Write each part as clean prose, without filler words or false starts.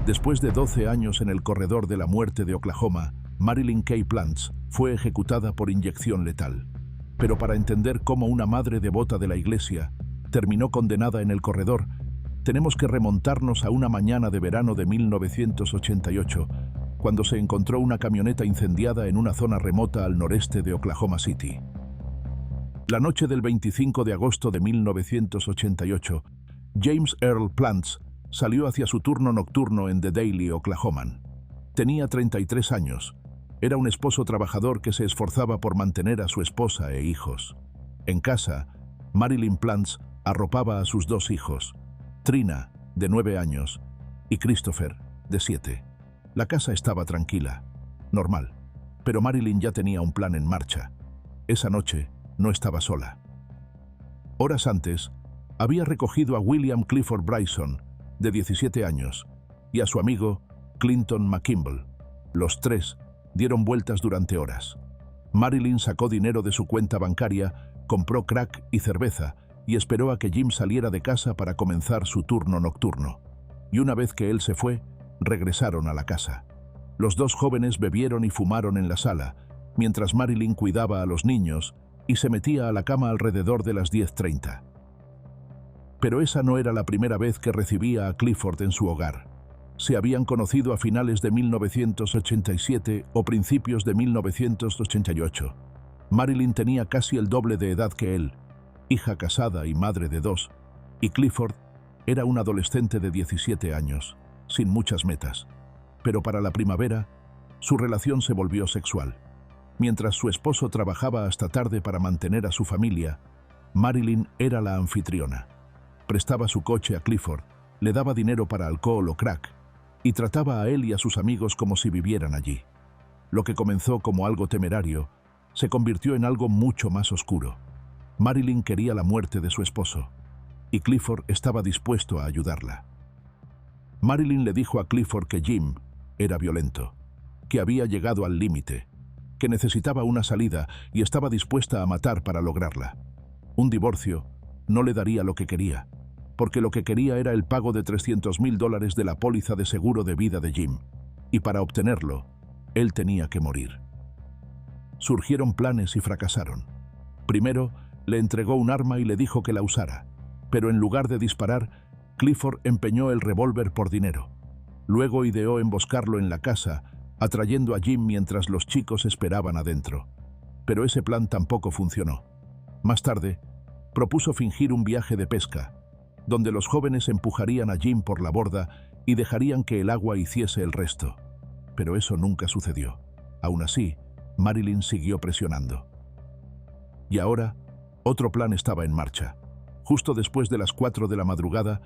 Después de 12 años en el corredor de la muerte de Oklahoma, Marilyn K. Plants fue ejecutada por inyección letal. Pero para entender cómo una madre devota de la iglesia terminó condenada en el corredor, tenemos que remontarnos a una mañana de verano de 1988, cuando se encontró una camioneta incendiada en una zona remota al noreste de Oklahoma City. La noche del 25 de agosto de 1988, James Earl Plants salió hacia su turno nocturno en The Daily, Oklahoma. Tenía 33 años. Era un esposo trabajador que se esforzaba por mantener a su esposa e hijos. En casa, Marilyn Plants arropaba a sus 2 hijos, Trina, de 9 años, y Christopher, de 7. La casa estaba tranquila, normal, pero Marilyn ya tenía un plan en marcha. Esa noche no estaba sola. Horas antes, había recogido a William Clifford Bryson, de 17 años, y a su amigo Clinton McKimble. Los 3 dieron vueltas durante horas. Marilyn sacó dinero de su cuenta bancaria, compró crack y cerveza y esperó a que Jim saliera de casa para comenzar su turno nocturno. Y una vez que él se fue, regresaron a la casa. Los 2 jóvenes bebieron y fumaron en la sala, mientras Marilyn cuidaba a los niños y se metía a la cama alrededor de las 10:30. Pero esa no era la primera vez que recibía a Clifford en su hogar. Se habían conocido a finales de 1987 o principios de 1988. Marilyn tenía casi el doble de edad que él, hija casada y madre de 2, y Clifford era un adolescente de 17 años, sin muchas metas. Pero para la primavera, su relación se volvió sexual. Mientras su esposo trabajaba hasta tarde para mantener a su familia, Marilyn era la anfitriona. Prestaba su coche a Clifford, le daba dinero para alcohol o crack, y trataba a él y a sus amigos como si vivieran allí. Lo que comenzó como algo temerario, se convirtió en algo mucho más oscuro. Marilyn quería la muerte de su esposo, y Clifford estaba dispuesto a ayudarla. Marilyn le dijo a Clifford que Jim era violento, que había llegado al límite, que necesitaba una salida y estaba dispuesta a matar para lograrla. Un divorcio no le daría lo que quería, porque lo que quería era el pago de $300,000 de la póliza de seguro de vida de Jim, y para obtenerlo, él tenía que morir. Surgieron planes y fracasaron. Primero, le entregó un arma y le dijo que la usara, pero en lugar de disparar, Clifford empeñó el revólver por dinero. Luego ideó emboscarlo en la casa, atrayendo a Jim mientras los chicos esperaban adentro. Pero ese plan tampoco funcionó. Más tarde, propuso fingir un viaje de pesca, donde los jóvenes empujarían a Jim por la borda y dejarían que el agua hiciese el resto. Pero eso nunca sucedió. Aún así, Marilyn siguió presionando. Y ahora, otro plan estaba en marcha. Justo después de las 4 de la madrugada,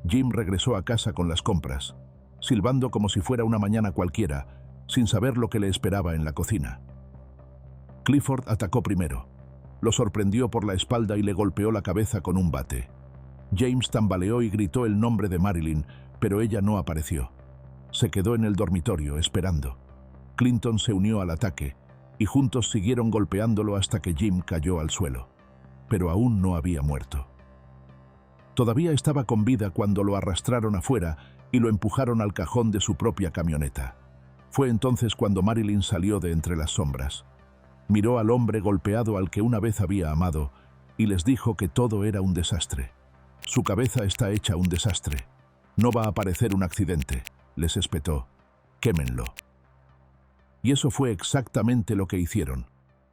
Jim regresó a casa con las compras, silbando como si fuera una mañana cualquiera, sin saber lo que le esperaba en la cocina. Clifford atacó primero. Lo sorprendió por la espalda y le golpeó la cabeza con un bate. James tambaleó y gritó el nombre de Marilyn, pero ella no apareció. Se quedó en el dormitorio, esperando. Clinton se unió al ataque, y juntos siguieron golpeándolo hasta que Jim cayó al suelo. Pero aún no había muerto. Todavía estaba con vida cuando lo arrastraron afuera y lo empujaron al cajón de su propia camioneta. Fue entonces cuando Marilyn salió de entre las sombras. Miró al hombre golpeado al que una vez había amado y les dijo que todo era un desastre. Su cabeza está hecha un desastre. No va a parecer un accidente, les espetó. Quémenlo. Y eso fue exactamente lo que hicieron.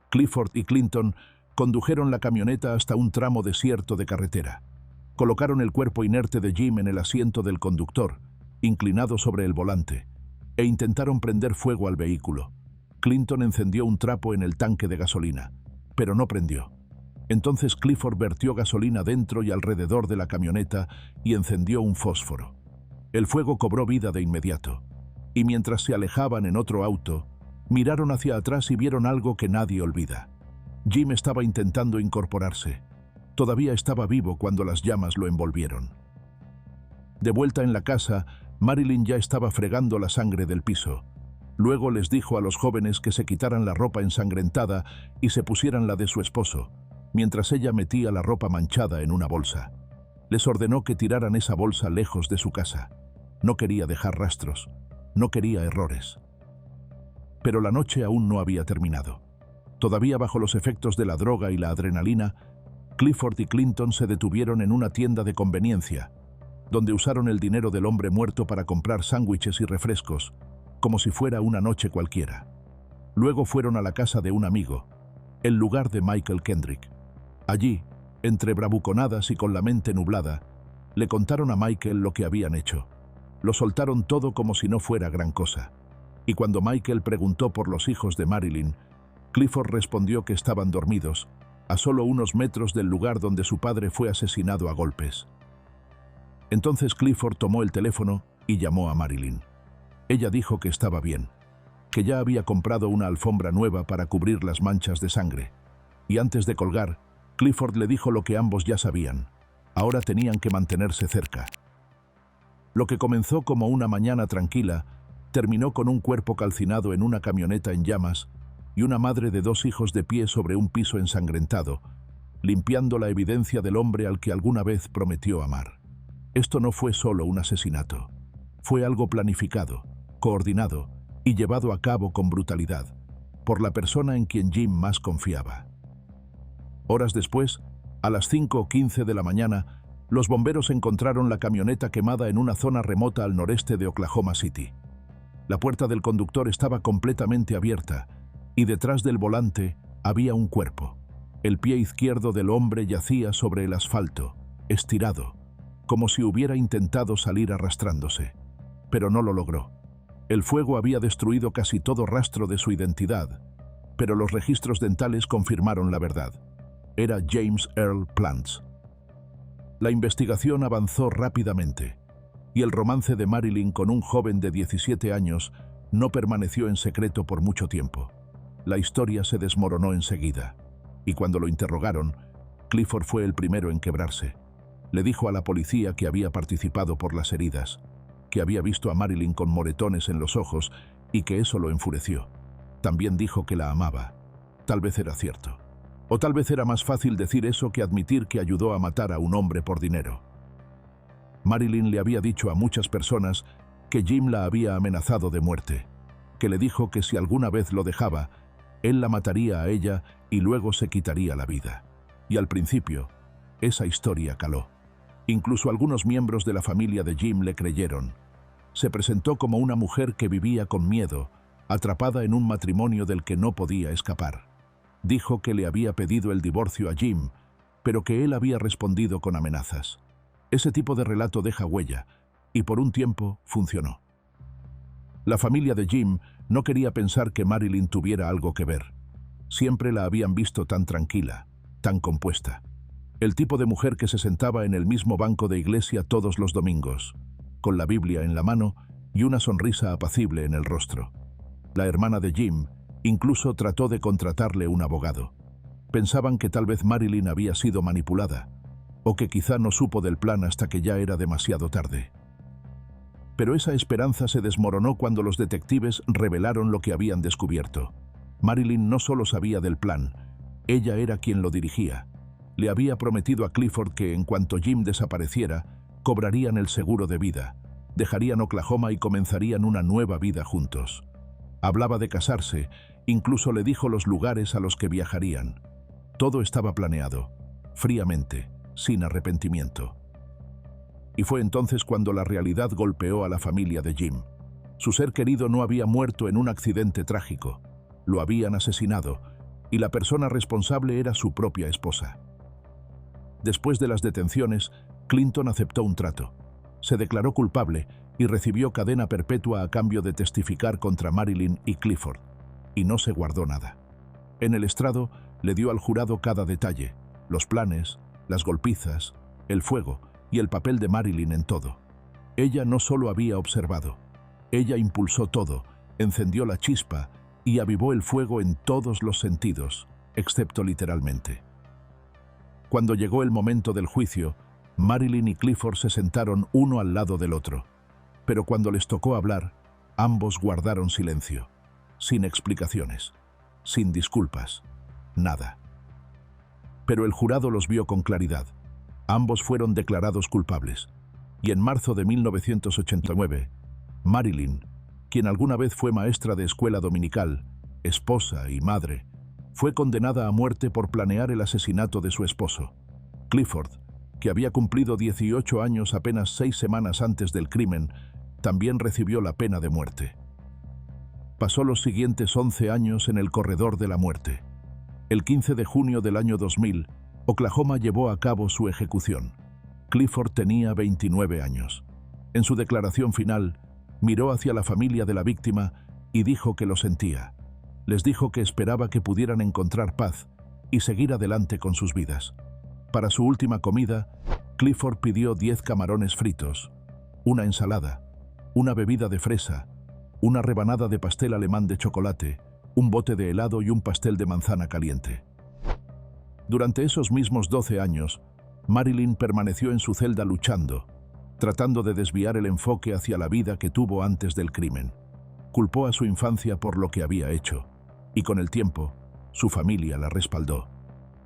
Clifford y Clinton condujeron la camioneta hasta un tramo desierto de carretera. Colocaron el cuerpo inerte de Jim en el asiento del conductor, inclinado sobre el volante, e intentaron prender fuego al vehículo. Clinton encendió un trapo en el tanque de gasolina, pero no prendió. Entonces Clifford vertió gasolina dentro y alrededor de la camioneta y encendió un fósforo. El fuego cobró vida de inmediato, y mientras se alejaban en otro auto, miraron hacia atrás y vieron algo que nadie olvida. Jim estaba intentando incorporarse. Todavía estaba vivo cuando las llamas lo envolvieron. De vuelta en la casa, Marilyn ya estaba fregando la sangre del piso. Luego les dijo a los jóvenes que se quitaran la ropa ensangrentada y se pusieran la de su esposo, mientras ella metía la ropa manchada en una bolsa. Les ordenó que tiraran esa bolsa lejos de su casa. No quería dejar rastros, no quería errores. Pero la noche aún no había terminado. Todavía bajo los efectos de la droga y la adrenalina, Clifford y Clinton se detuvieron en una tienda de conveniencia, donde usaron el dinero del hombre muerto para comprar sándwiches y refrescos, como si fuera una noche cualquiera. Luego fueron a la casa de un amigo, el lugar de Michael Kendrick. Allí, entre bravuconadas y con la mente nublada, le contaron a Michael lo que habían hecho. Lo soltaron todo como si no fuera gran cosa. Y cuando Michael preguntó por los hijos de Marilyn, Clifford respondió que estaban dormidos, a solo unos metros del lugar donde su padre fue asesinado a golpes. Entonces Clifford tomó el teléfono y llamó a Marilyn. Ella dijo que estaba bien, que ya había comprado una alfombra nueva para cubrir las manchas de sangre. Y antes de colgar, Clifford le dijo lo que ambos ya sabían. Ahora tenían que mantenerse cerca. Lo que comenzó como una mañana tranquila, terminó con un cuerpo calcinado en una camioneta en llamas y una madre de 2 hijos de pie sobre un piso ensangrentado, limpiando la evidencia del hombre al que alguna vez prometió amar. Esto no fue solo un asesinato. Fue algo planificado, coordinado y llevado a cabo con brutalidad, por la persona en quien Jim más confiaba. Horas después, a las 5:15 de la mañana, los bomberos encontraron la camioneta quemada en una zona remota al noreste de Oklahoma City. La puerta del conductor estaba completamente abierta y detrás del volante había un cuerpo. El pie izquierdo del hombre yacía sobre el asfalto, estirado, como si hubiera intentado salir arrastrándose, pero no lo logró. El fuego había destruido casi todo rastro de su identidad, pero los registros dentales confirmaron la verdad. Era James Earl Plants. La investigación avanzó rápidamente, y el romance de Marilyn con un joven de 17 años no permaneció en secreto por mucho tiempo. La historia se desmoronó enseguida, y cuando lo interrogaron, Clifford fue el primero en quebrarse. Le dijo a la policía que había participado por las heridas, que había visto a Marilyn con moretones en los ojos y que eso lo enfureció. También dijo que la amaba. Tal vez era cierto. O tal vez era más fácil decir eso que admitir que ayudó a matar a un hombre por dinero. Marilyn le había dicho a muchas personas que Jim la había amenazado de muerte, que le dijo que si alguna vez lo dejaba, él la mataría a ella y luego se quitaría la vida. Y al principio, esa historia caló. Incluso algunos miembros de la familia de Jim le creyeron. Se presentó como una mujer que vivía con miedo, atrapada en un matrimonio del que no podía escapar. Dijo que le había pedido el divorcio a Jim, pero que él había respondido con amenazas. Ese tipo de relato deja huella, y por un tiempo funcionó. La familia de Jim no quería pensar que Marilyn tuviera algo que ver. Siempre la habían visto tan tranquila, tan compuesta. El tipo de mujer que se sentaba en el mismo banco de iglesia todos los domingos, con la Biblia en la mano y una sonrisa apacible en el rostro. La hermana de Jim incluso trató de contratarle un abogado. Pensaban que tal vez Marilyn había sido manipulada, o que quizá no supo del plan hasta que ya era demasiado tarde. Pero esa esperanza se desmoronó cuando los detectives revelaron lo que habían descubierto. Marilyn no solo sabía del plan, ella era quien lo dirigía. Le había prometido a Clifford que en cuanto Jim desapareciera, cobrarían el seguro de vida, dejarían Oklahoma y comenzarían una nueva vida juntos. Hablaba de casarse, incluso le dijo los lugares a los que viajarían. Todo estaba planeado, fríamente, sin arrepentimiento. Y fue entonces cuando la realidad golpeó a la familia de Jim. Su ser querido no había muerto en un accidente trágico, lo habían asesinado, y la persona responsable era su propia esposa. Después de las detenciones, Clinton aceptó un trato. Se declaró culpable y recibió cadena perpetua a cambio de testificar contra Marilyn y Clifford, y no se guardó nada. En el estrado le dio al jurado cada detalle, los planes, las golpizas, el fuego y el papel de Marilyn en todo. Ella no solo había observado, ella impulsó todo, encendió la chispa y avivó el fuego en todos los sentidos, excepto literalmente. Cuando llegó el momento del juicio, Marilyn y Clifford se sentaron uno al lado del otro, pero cuando les tocó hablar, ambos guardaron silencio, sin explicaciones, sin disculpas, nada. Pero el jurado los vio con claridad. Ambos fueron declarados culpables. Y en marzo de 1989, Marilyn, quien alguna vez fue maestra de escuela dominical, esposa y madre, fue condenada a muerte por planear el asesinato de su esposo. Clifford, que había cumplido 18 años apenas 6 semanas antes del crimen, también recibió la pena de muerte. Pasó los siguientes 11 años en el corredor de la muerte. El 15 de junio del año 2000, Oklahoma llevó a cabo su ejecución. Clifford tenía 29 años. En su declaración final, miró hacia la familia de la víctima y dijo que lo sentía. Les dijo que esperaba que pudieran encontrar paz y seguir adelante con sus vidas. Para su última comida, Clifford pidió 10 camarones fritos, una ensalada, una bebida de fresa, una rebanada de pastel alemán de chocolate, un bote de helado y un pastel de manzana caliente. Durante esos mismos 12 años, Marilyn permaneció en su celda luchando, tratando de desviar el enfoque hacia la vida que tuvo antes del crimen. Culpó a su infancia por lo que había hecho, y con el tiempo, su familia la respaldó.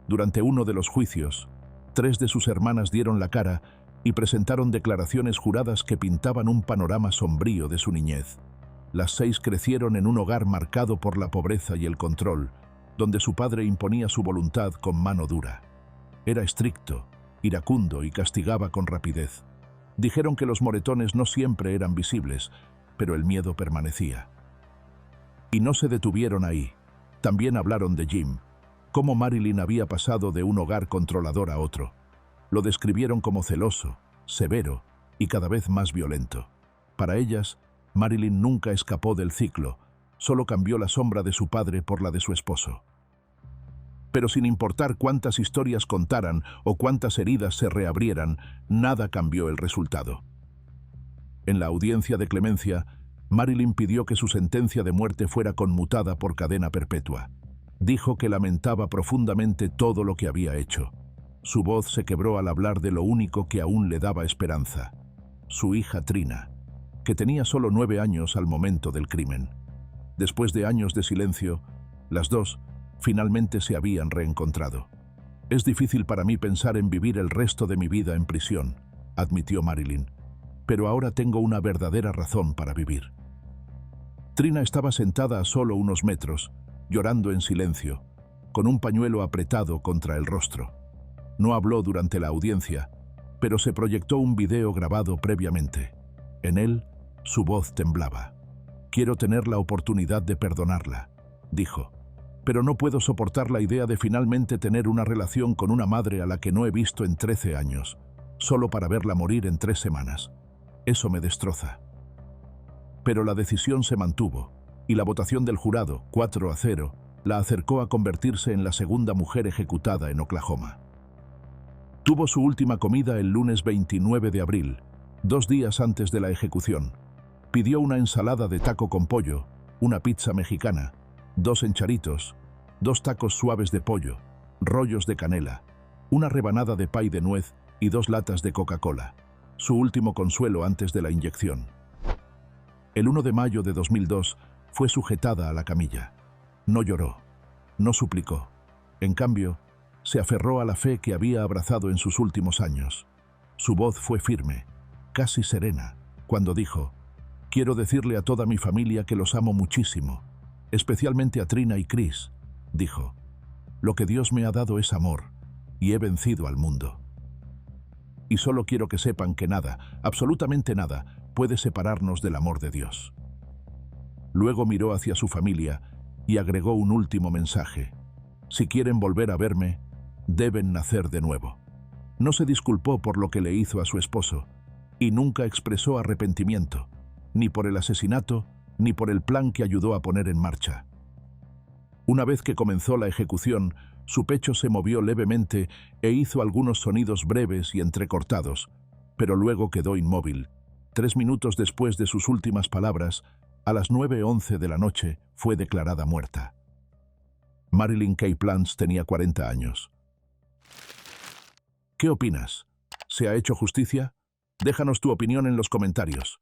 Durante uno de los juicios, 3 de sus hermanas dieron la cara y presentaron declaraciones juradas que pintaban un panorama sombrío de su niñez. Las 6 crecieron en un hogar marcado por la pobreza y el control, donde su padre imponía su voluntad con mano dura. Era estricto, iracundo y castigaba con rapidez. Dijeron que los moretones no siempre eran visibles, pero el miedo permanecía. Y no se detuvieron ahí. También hablaron de Jim, cómo Marilyn había pasado de un hogar controlador a otro. Lo describieron como celoso, severo y cada vez más violento. Para ellas, Marilyn nunca escapó del ciclo, solo cambió la sombra de su padre por la de su esposo. Pero sin importar cuántas historias contaran o cuántas heridas se reabrieran, nada cambió el resultado. En la audiencia de clemencia, Marilyn pidió que su sentencia de muerte fuera conmutada por cadena perpetua. Dijo que lamentaba profundamente todo lo que había hecho. Su voz se quebró al hablar de lo único que aún le daba esperanza: su hija Trina, que tenía solo 9 años al momento del crimen. Después de años de silencio, las dos finalmente se habían reencontrado. «Es difícil para mí pensar en vivir el resto de mi vida en prisión», admitió Marilyn, «pero ahora tengo una verdadera razón para vivir». Trina estaba sentada a solo unos metros, llorando en silencio, con un pañuelo apretado contra el rostro. No habló durante la audiencia, pero se proyectó un video grabado previamente. En él, su voz temblaba. «Quiero tener la oportunidad de perdonarla», dijo, «pero no puedo soportar la idea de finalmente tener una relación con una madre a la que no he visto en 13 años, solo para verla morir en 3 semanas. Eso me destroza». Pero la decisión se mantuvo, y la votación del jurado, 4-0, la acercó a convertirse en la segunda mujer ejecutada en Oklahoma. Tuvo su última comida el lunes 29 de abril, 2 días antes de la ejecución. Pidió una ensalada de taco con pollo, una pizza mexicana, 2 encharitos, 2 tacos suaves de pollo, rollos de canela, una rebanada de pay de nuez y 2 latas de Coca-Cola, su último consuelo antes de la inyección. El 1 de mayo de 2002 fue sujetada a la camilla. No lloró, no suplicó. En cambio, se aferró a la fe que había abrazado en sus últimos años. Su voz fue firme, casi serena, cuando dijo: «Quiero decirle a toda mi familia que los amo muchísimo, especialmente a Trina y Chris», dijo. «Lo que Dios me ha dado es amor, y he vencido al mundo. Y solo quiero que sepan que nada, absolutamente nada, puede separarnos del amor de Dios». Luego miró hacia su familia y agregó un último mensaje: «Si quieren volver a verme, deben nacer de nuevo». No se disculpó por lo que le hizo a su esposo, y nunca expresó arrepentimiento, ni por el asesinato, ni por el plan que ayudó a poner en marcha. Una vez que comenzó la ejecución, su pecho se movió levemente e hizo algunos sonidos breves y entrecortados, pero luego quedó inmóvil. 3 minutos después de sus últimas palabras, a las 9:11 de la noche, fue declarada muerta. Marilyn K. Plants tenía 40 años. ¿Qué opinas? ¿Se ha hecho justicia? Déjanos tu opinión en los comentarios.